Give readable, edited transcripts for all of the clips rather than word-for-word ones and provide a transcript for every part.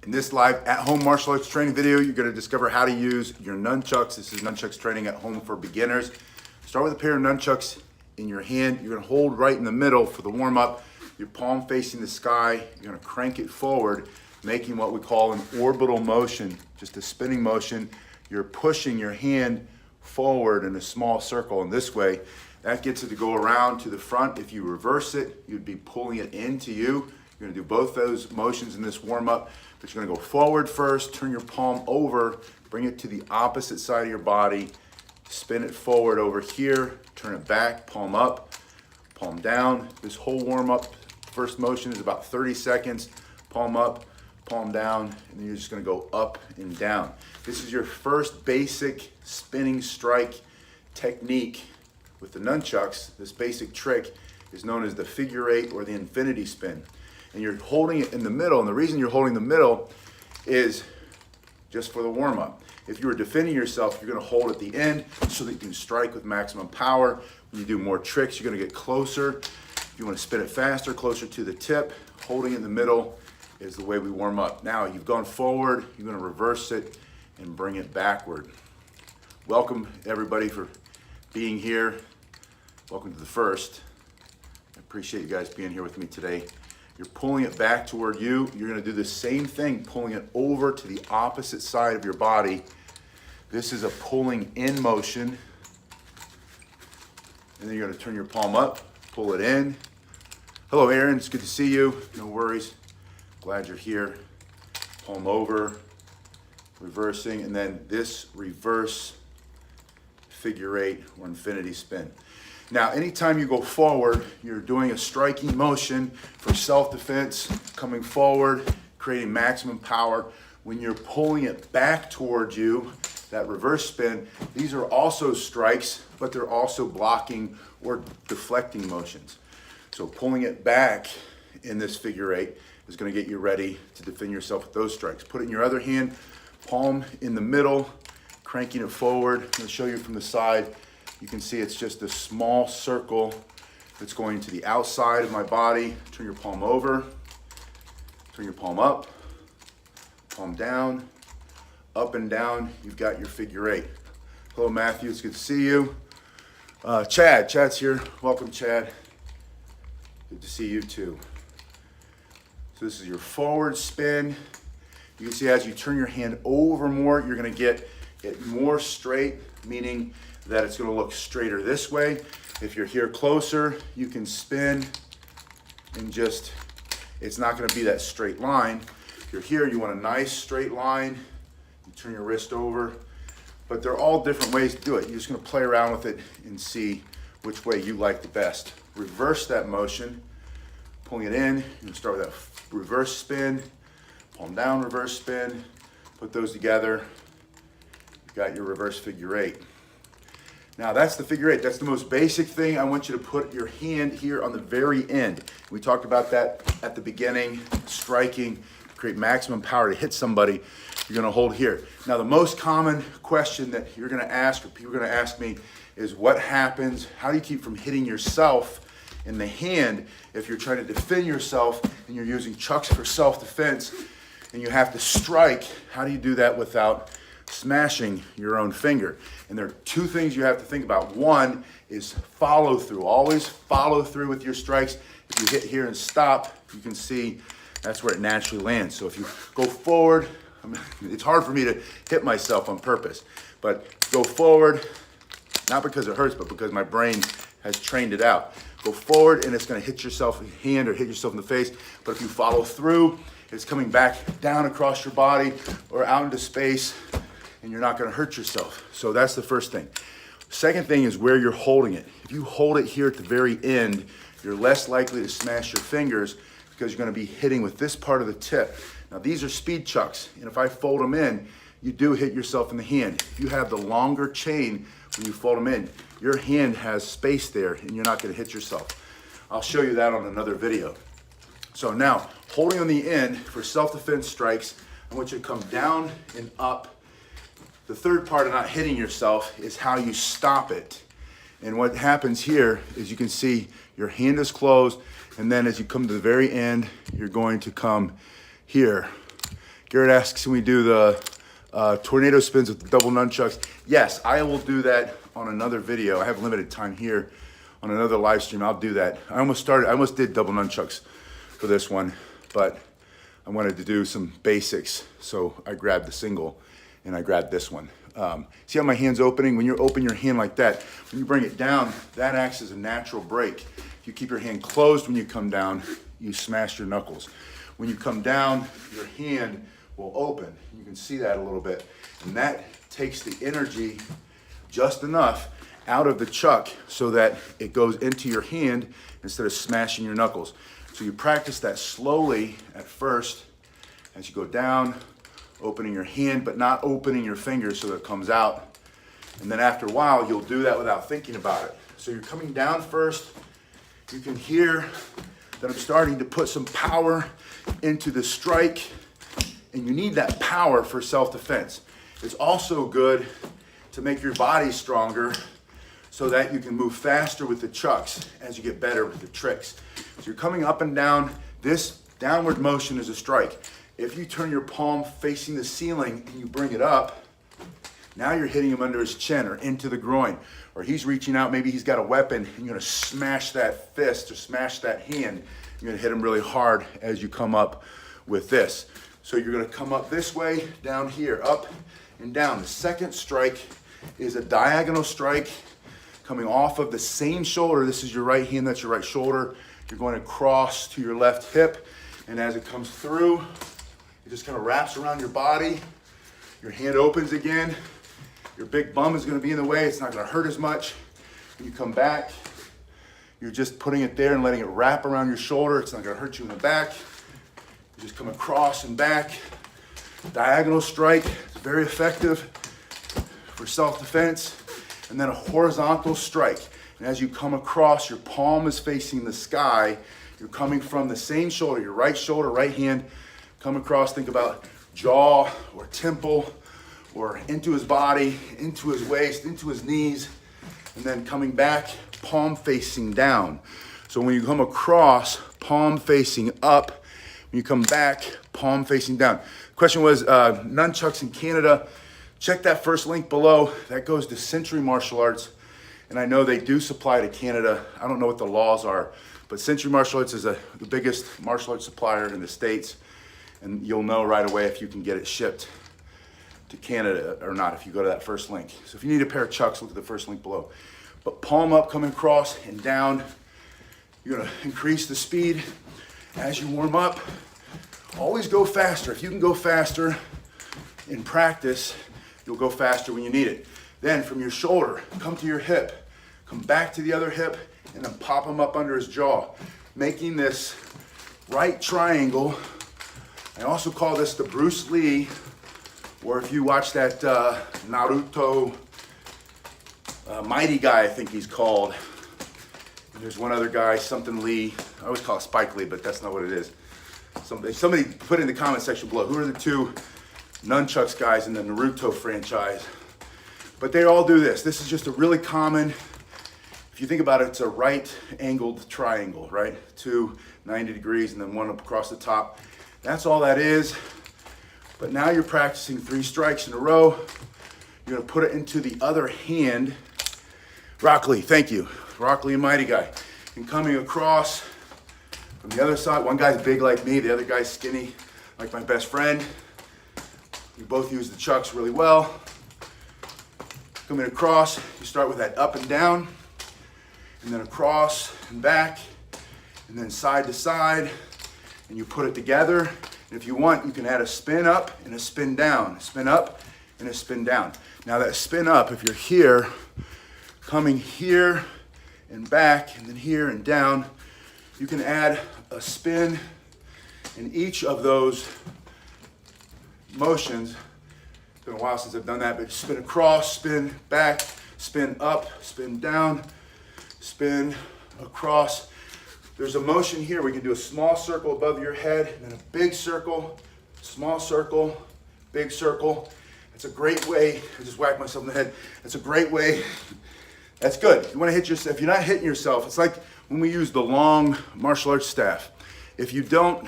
In this live at-home martial arts training video, you're going to discover how to use your nunchucks. This is nunchucks training at home for beginners. Start with a pair of nunchucks in your hand. You're going to hold right in the middle for the warm-up. Your palm facing the sky. You're going to crank it forward, making what we call an orbital motion, just a spinning motion. You're pushing your hand forward in a small circle in this way. That gets it to go around to the front. If you reverse it, you'd be pulling it into you. You're going to do both those motions in this warm-up. But you're going to go forward first, turn your palm over, bring it to the opposite side of your body, spin it forward over here, turn it back, palm up, palm down. This whole warm-up, first motion is about 30 seconds. Palm up, palm down, and then you're just going to go up and down. This is your first basic spinning strike technique with the nunchucks. This basic trick is known as the figure eight or the infinity spin. And you're holding it in the middle, and the reason you're holding the middle is just for the warm-up. If you were defending yourself, you're gonna hold at the end so that you can strike with maximum power. When you do more tricks, you're gonna get closer. If you wanna spin it faster, closer to the tip, holding in the middle is the way we warm up. Now, you've gone forward, you're gonna reverse it and bring it backward. Welcome, everybody, for being here. Welcome to the first. I appreciate you guys being here with me today. You're pulling it back toward you. You're gonna do the same thing, pulling it over to the opposite side of your body. This is a pulling in motion. And then you're gonna turn your palm up, pull it in. Hello, Aaron, it's good to see you. No worries, glad you're here. Palm over, reversing, and then this reverse figure eight or infinity spin. Now, anytime you go forward, you're doing a striking motion for self-defense, coming forward, creating maximum power. When you're pulling it back towards you, that reverse spin, these are also strikes, but they're also blocking or deflecting motions. So pulling it back in this figure eight is gonna get you ready to defend yourself with those strikes. Put it in your other hand, palm in the middle, cranking it forward. I'm gonna show you from the side. You can see it's just a small circle that's going to the outside of my body. Turn your palm over, turn your palm up, palm down, up and down. You've got your figure eight. Hello, Matthew, it's good to see you. Chad's here. Welcome, Chad. Good to see you too. So this is your forward spin. You can see as you turn your hand over more, you're gonna get it more straight, meaning that it's gonna look straighter this way. If you're here closer, you can spin and just, it's not gonna be that straight line. If you're here, you want a nice straight line. You turn your wrist over, but they're all different ways to do it. You're just gonna play around with it and see which way you like the best. Reverse that motion, pulling it in. You can start with that reverse spin, palm down, reverse spin, put those together. You've got your reverse figure eight. Now that's the figure eight. That's the most basic thing. I want you to put your hand here on the very end. We talked about that at the beginning, striking, create maximum power to hit somebody. You're gonna hold here. Now the most common question that you're gonna ask, or people are gonna ask me, is what happens, how do you keep from hitting yourself in the hand if you're trying to defend yourself and you're using chucks for self-defense and you have to strike? How do you do that without smashing your own finger? And there are two things you have to think about. One is follow through. Always follow through with your strikes. If you hit here and stop, you can see that's where it naturally lands. So if you go forward, it's hard for me to hit myself on purpose, but go forward, not because it hurts, but because my brain has trained it out. Go forward and it's gonna hit yourself in the hand or hit yourself in the face. But if you follow through, it's coming back down across your body or out into space, and you're not gonna hurt yourself. So that's the first thing. Second thing is where you're holding it. If you hold it here at the very end, you're less likely to smash your fingers because you're gonna be hitting with this part of the tip. Now these are speed chucks, and if I fold them in, you do hit yourself in the hand. If you have the longer chain when you fold them in, your hand has space there and you're not gonna hit yourself. I'll show you that on another video. So now, holding on the end for self-defense strikes, I want you to come down and up. The third part of not hitting yourself is how you stop it. And what happens here is you can see your hand is closed, and then as you come to the very end, you're going to come here. Garrett asks, can we do the tornado spins with the double nunchucks? Yes, I will do that on another video. I have limited time here on another live stream. I'll do that. I almost did double nunchucks for this one, but I wanted to do some basics. So I grabbed the single and I grabbed this one. See how my hand's opening? When you open your hand like that, when you bring it down, that acts as a natural break. If you keep your hand closed when you come down, you smash your knuckles. When you come down, your hand will open. You can see that a little bit. And that takes the energy just enough out of the chuck so that it goes into your hand instead of smashing your knuckles. So you practice that slowly at first as you go down, opening your hand, but not opening your fingers so that it comes out. And then after a while, you'll do that without thinking about it. So you're coming down first. You can hear that I'm starting to put some power into the strike, and you need that power for self-defense. It's also good to make your body stronger so that you can move faster with the chucks as you get better with the tricks. So you're coming up and down. This downward motion is a strike. If you turn your palm facing the ceiling and you bring it up, now you're hitting him under his chin or into the groin, or he's reaching out, maybe he's got a weapon, and you're gonna smash that fist or smash that hand. You're gonna hit him really hard as you come up with this. So you're gonna come up this way, down here, up and down. The second strike is a diagonal strike coming off of the same shoulder. This is your right hand, that's your right shoulder. You're going across to your left hip, and as it comes through, it just kind of wraps around your body. Your hand opens again. Your big bum is gonna be in the way. It's not gonna hurt as much. When you come back, you're just putting it there and letting it wrap around your shoulder. It's not gonna hurt you in the back. You just come across and back. Diagonal strike is very effective for self-defense. And then a horizontal strike. And as you come across, your palm is facing the sky. You're coming from the same shoulder, your right shoulder, right hand. Come across, think about jaw or temple or into his body, into his waist, into his knees, and then coming back, palm facing down. So when you come across, palm facing up. When you come back, palm facing down. The question was nunchucks in Canada. Check that first link below. That goes to Century Martial Arts. And I know they do supply to Canada. I don't know what the laws are, but Century Martial Arts is the biggest martial arts supplier in the States. And you'll know right away if you can get it shipped to Canada or not if you go to that first link. So if you need a pair of chucks, look at the first link below. But palm up, coming across and down. You're gonna increase the speed as you warm up. Always go faster. If you can go faster in practice, you'll go faster when you need it. Then from your shoulder, come to your hip, come back to the other hip, and then pop him up under his jaw, making this right triangle. I also call this the Bruce Lee, or if you watch that Naruto Mighty Guy, I think he's called. And there's one other guy, something Lee. I always call it Spike Lee, but that's not what it is. Somebody put in the comment section below, who are the two Nunchucks guys in the Naruto franchise? But they all do this. This is just a really common, if you think about it, it's a right angled triangle, right? 2 90 degrees and then one up across the top. That's all that is. But now you're practicing 3 strikes in a row. You're gonna put it into the other hand. Rock Lee, thank you. Rock Lee and Mighty Guy. And coming across from the other side, one guy's big like me, the other guy's skinny like my best friend. We both use the chucks really well. Coming across, you start with that up and down, and then across and back, and then side to side, and you put it together. And if you want, you can add a spin up and a spin down, a spin up and a spin down. Now that spin up, if you're here, coming here and back, and then here and down, you can add a spin in each of those motions. It's been a while since I've done that, but spin across, spin back, spin up, spin down, spin across. There's a motion here. We can do a small circle above your head, and then a big circle, small circle, big circle. It's a great way. I just whacked myself in the head. It's a great way. That's good. You want to hit yourself. If you're not hitting yourself, it's like when we use the long martial arts staff. If you don't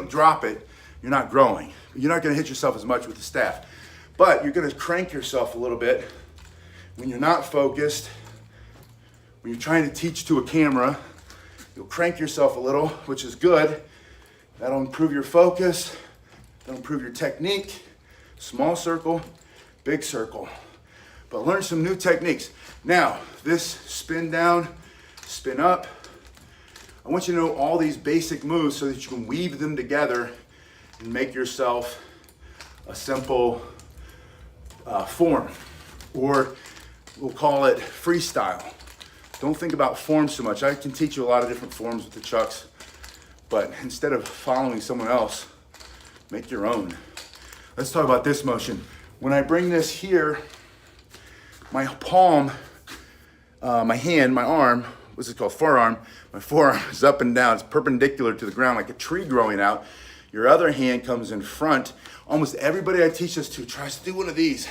drop it, you're not growing. You're not gonna hit yourself as much with the staff, but you're gonna crank yourself a little bit when you're not focused, when you're trying to teach to a camera. You'll crank yourself a little, which is good. That'll improve your focus, that'll improve your technique. Small circle, big circle. But learn some new techniques. Now, this spin down, spin up. I want you to know all these basic moves so that you can weave them together and make yourself a simple form, or we'll call it freestyle. Don't think about forms so much. I can teach you a lot of different forms with the chucks, but instead of following someone else, make your own. Let's talk about this motion. When I bring this here, my palm, my hand, my arm, what's it called, forearm, my forearm is up and down. It's perpendicular to the ground like a tree growing out. Your other hand comes in front. Almost everybody I teach this to tries to do one of these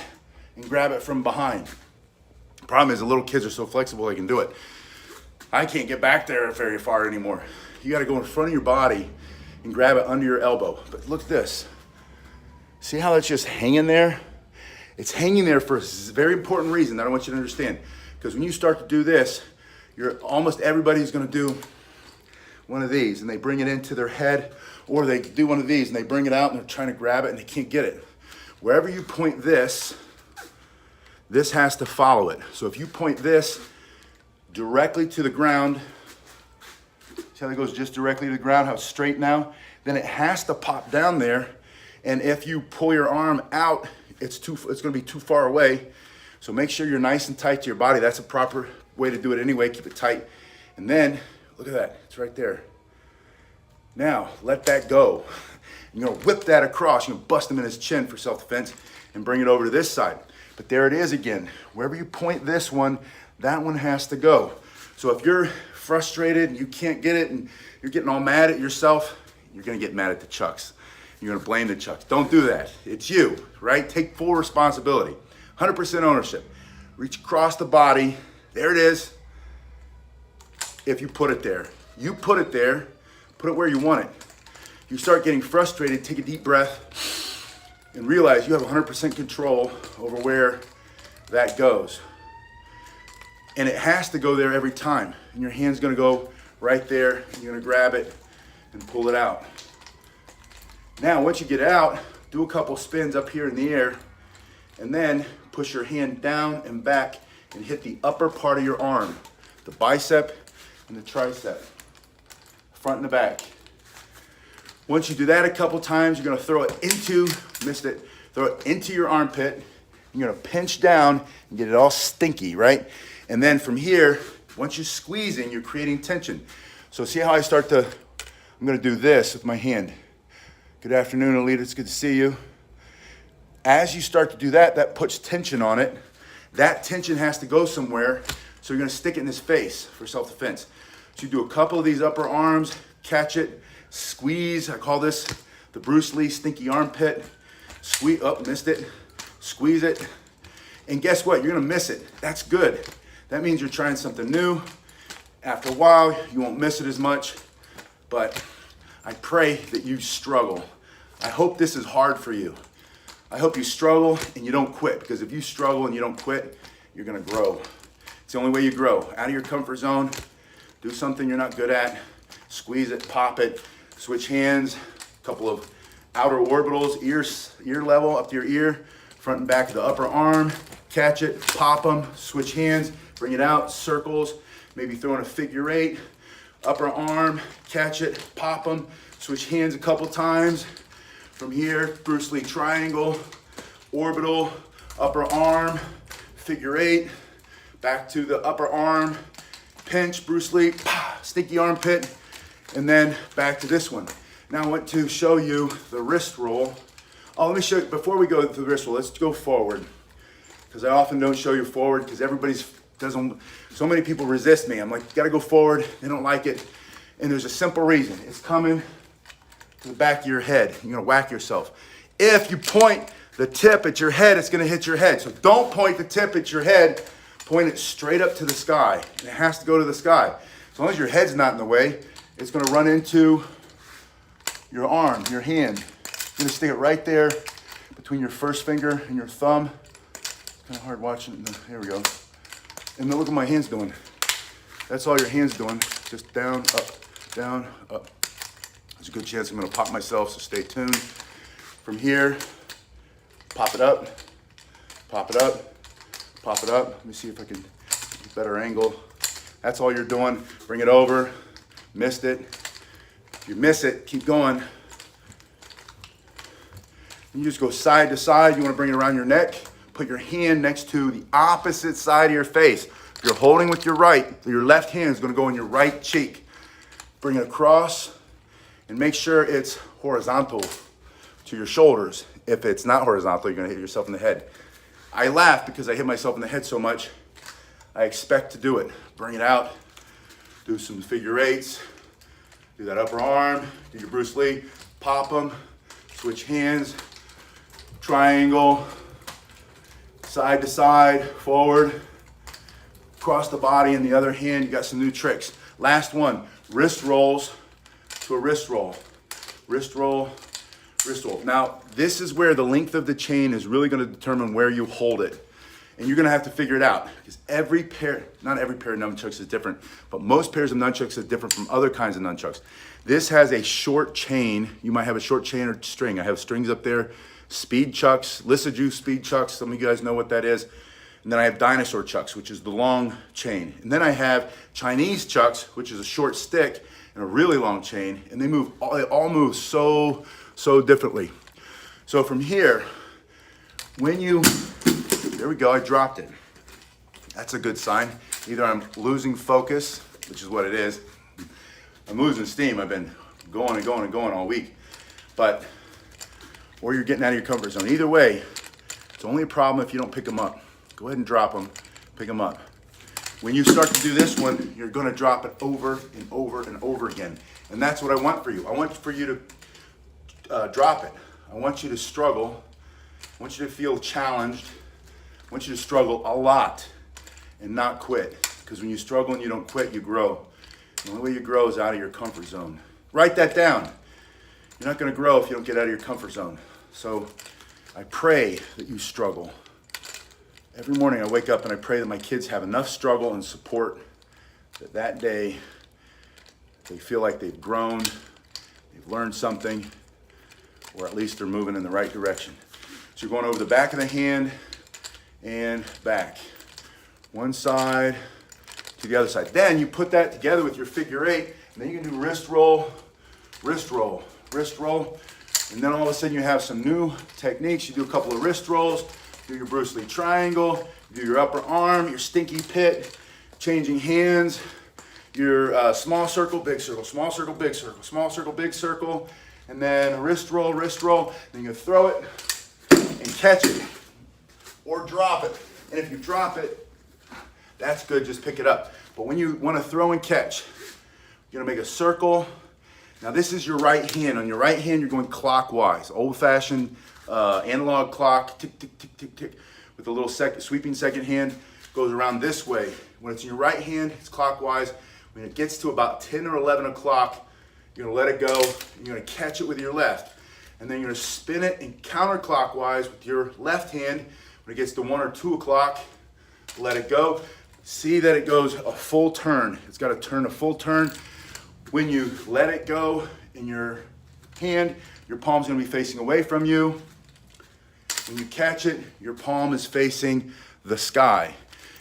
and grab it from behind. The problem is the little kids are so flexible they can do it. I can't get back there very far anymore. You gotta go in front of your body and grab it under your elbow. But look at this. See how it's just hanging there? It's hanging there for a very important reason that I want you to understand. Because when you start to do this, almost everybody's gonna do one of these, and they bring it into their head, or they do one of these and they bring it out and they're trying to grab it and they can't get it. Wherever you point this has to follow it. So if you point this directly to the ground, see how it goes just directly to the ground, how it's straight now? Then it has to pop down there. And if you pull your arm out, it's gonna be too far away. So make sure you're nice and tight to your body. That's a proper way to do it anyway. Keep it tight. And then, look at that, it's right there. Now, let that go. You're gonna whip that across. You're gonna bust him in his chin for self-defense and bring it over to this side. But there it is again. Wherever you point this one, that one has to go. So if you're frustrated and you can't get it and you're getting all mad at yourself, you're gonna get mad at the chucks. You're gonna blame the chucks. Don't do that. It's you, right? Take full responsibility. 100% ownership. Reach across the body. There it is. If you put it there. You put it there. Put it where you want it. You start getting frustrated, take a deep breath, and realize you have 100% control over where that goes. And it has to go there every time. And your hand's gonna go right there. You're gonna grab it and pull it out. Now, once you get out, do a couple spins up here in the air, and then push your hand down and back and hit the upper part of your arm, the bicep and the tricep, front and the back. Once you do that a couple times, you're gonna throw it into, missed it, throw it into your armpit. You're gonna pinch down and get it all stinky, right? And then from here, once you're squeezing, you're creating tension. So see how I start to, I'm gonna do this with my hand. Good afternoon, Alita, it's good to see you. As you start to do that, that puts tension on it. That tension has to go somewhere, so you're gonna stick it in his face for self-defense. So you do a couple of these upper arms, catch it, squeeze. I call this the Bruce Lee stinky armpit. Squeeze, oh, missed it. Squeeze it. And guess what? You're gonna miss it. That's good. That means you're trying something new. After a while, you won't miss it as much, but I pray that you struggle. I hope this is hard for you. I hope you struggle and you don't quit, because if you struggle and you don't quit, you're gonna grow. It's the only way you grow. Out of your comfort zone, do something you're not good at, squeeze it, pop it, switch hands, a couple of outer orbitals, ear level up to your ear, front and back of the upper arm, catch it, pop them, switch hands, bring it out, circles, maybe throw in a figure eight, upper arm, catch it, pop them, switch hands a couple times. From here, Bruce Lee triangle, orbital, upper arm, figure eight, back to the upper arm, pinch, Bruce Lee, stinky armpit, and then back to this one. Now I want to show you the wrist roll. Oh, let me show you, before we go to the wrist roll, let's go forward. Because I often don't show you forward because so many people resist me. I'm like, you gotta go forward, they don't like it. And there's a simple reason. It's coming to the back of your head. You're gonna whack yourself. If you point the tip at your head, it's gonna hit your head. So don't point the tip at your head, point it straight up to the sky. And it has to go to the sky. As long as your head's not in the way, it's gonna run into your arm, your hand. You're gonna stick it right there between your first finger and your thumb. It's kind of hard watching. There we go. And then look what my hand's doing. That's all your hand's doing. Just down, up, down, up. There's a good chance I'm gonna pop myself, so stay tuned. From here, pop it up, pop it up, pop it up. Let me see if I can get a better angle. That's all you're doing. Bring it over. Missed it. If you miss it, keep going. You just go side to side. You want to bring it around your neck. Put your hand next to the opposite side of your face. If you're holding with your right, your left hand is going to go in your right cheek. Bring it across and make sure it's horizontal to your shoulders. If it's not horizontal, you're going to hit yourself in the head. I laugh because I hit myself in the head so much. I expect to do it. Bring it out. Do some figure eights. Do that upper arm. Do your Bruce Lee. Pop them. Switch hands. Triangle. Side to side. Forward. Across the body. In the other hand, you got some new tricks. Last one. Wrist rolls to a wrist roll. Wrist roll. Wrist roll. Now, this is where the length of the chain is really going to determine where you hold it. And you're going to have to figure it out because every pair, not every pair of nunchucks is different, but most pairs of nunchucks are different from other kinds of nunchucks. This has a short chain. You might have a short chain or string. I have strings up there, speed chucks, Lissajou speed chucks. Some of you guys know what that is. And then I have dinosaur chucks, which is the long chain. And then I have Chinese chucks, which is a short stick and a really long chain. And they all move so differently. So from here, when you, there we go, I dropped it. That's a good sign. Either I'm losing focus, which is what it is. I'm losing steam. I've been going and going and going all week. Or you're getting out of your comfort zone. Either way, it's only a problem if you don't pick them up. Go ahead and drop them, pick them up. When you start to do this one, you're gonna drop it over and over and over again. And that's what I want for you. I want for you to drop it. I want you to struggle. I want you to feel challenged. I want you to struggle a lot and not quit. Because when you struggle and you don't quit, you grow. The only way you grow is out of your comfort zone. Write that down. You're not going to grow if you don't get out of your comfort zone. So I pray that you struggle. Every morning I wake up and I pray that my kids have enough struggle and support that day they feel like they've grown, they've learned something, or at least they're moving in the right direction. So you're going over the back of the hand and back. One side to the other side. Then you put that together with your figure eight, and then you can do wrist roll, wrist roll, wrist roll. And then all of a sudden you have some new techniques. You do a couple of wrist rolls, do your Bruce Lee triangle, do your upper arm, your stinky pit, changing hands, your small circle, big circle, small circle, big circle, small circle, big circle, and then a wrist roll, then you throw it and catch it or drop it. And if you drop it, that's good, just pick it up. But when you want to throw and catch, you're gonna make a circle. Now this is your right hand. On your right hand, you're going clockwise, old-fashioned analog clock, tick, tick, tick, tick, tick, with a little sweeping second hand, goes around this way. When it's in your right hand, it's clockwise. When it gets to about 10 or 11 o'clock, you're gonna let it go, and you're gonna catch it with your left. And then you're gonna spin it and counterclockwise with your left hand. When it gets to 1 or 2 o'clock, let it go. See that it goes a full turn. It's gotta turn a full turn. When you let it go in your hand, your palm's gonna be facing away from you. When you catch it, your palm is facing the sky.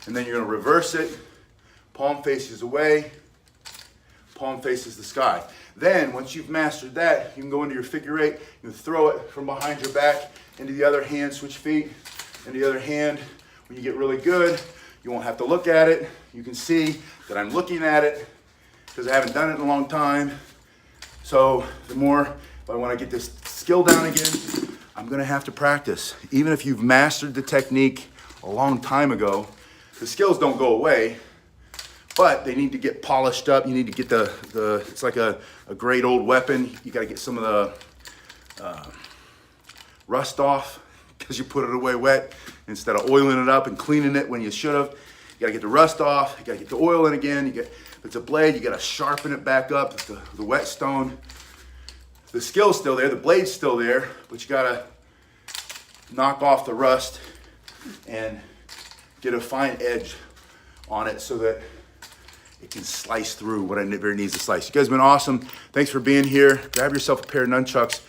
And then you're gonna reverse it. Palm faces away, palm faces the sky. Then, once you've mastered that, you can go into your figure eight, you can throw it from behind your back into the other hand, switch feet, into the other hand. When you get really good, you won't have to look at it. You can see that I'm looking at it because I haven't done it in a long time. So the more, if I want to get this skill down again, I'm gonna have to practice. Even if you've mastered the technique a long time ago, the skills don't go away, but they need to get polished up. You need to get it's like a great old weapon. You gotta get some of the rust off because you put it away wet instead of oiling it up and cleaning it when you should have. You gotta get the rust off, you gotta get the oil in again. If it's a blade, you gotta sharpen it back up with the whetstone. the skill's still there, the blade's still there, but you gotta knock off the rust and get a fine edge on it so that it can slice through what it needs to slice. You guys have been awesome. Thanks for being here. Grab yourself a pair of nunchucks.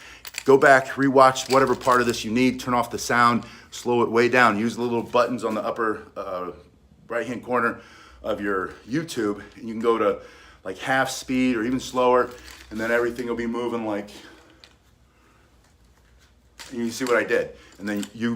Go back, rewatch whatever part of this you need. Turn off the sound, slow it way down. Use the little buttons on the upper right-hand corner of your YouTube, and you can go to like half speed or even slower, and then everything will be moving like, and you see what I did. And then you